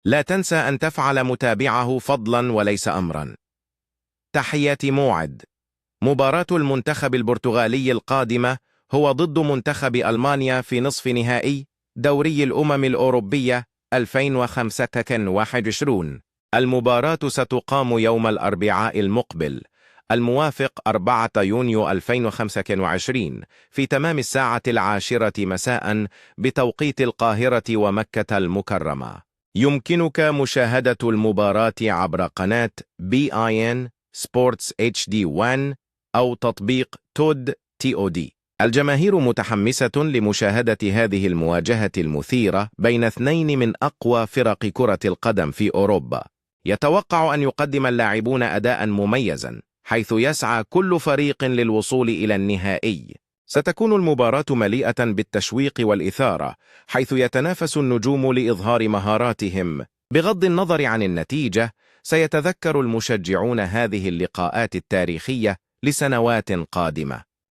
لا تنسى أن تفعل متابعه فضلا وليس أمرا. تحياتي موعد. مباراة المنتخب البرتغالي القادمة هو ضد منتخب ألمانيا في نصف نهائي دوري الأمم الأوروبية 2025. المباراة ستقام يوم الأربعاء المقبل الموافق 4 يونيو 2025 في تمام الساعة 10 مساء بتوقيت القاهرة ومكة المكرمة. يمكنك مشاهدة المباراة عبر قناة BIN Sports HD1 أو تطبيق TOD. الجماهير متحمسة لمشاهدة هذه المواجهة المثيرة بين اثنين من أقوى فرق كرة القدم في أوروبا. يتوقع أن يقدم اللاعبون أداء مميزا، حيث يسعى كل فريق للوصول إلى النهائي. ستكون المباراة مليئة بالتشويق والإثارة، حيث يتنافس النجوم لإظهار مهاراتهم. بغض النظر عن النتيجة، سيتذكر المشجعون هذه اللقاءات التاريخية لسنوات قادمة.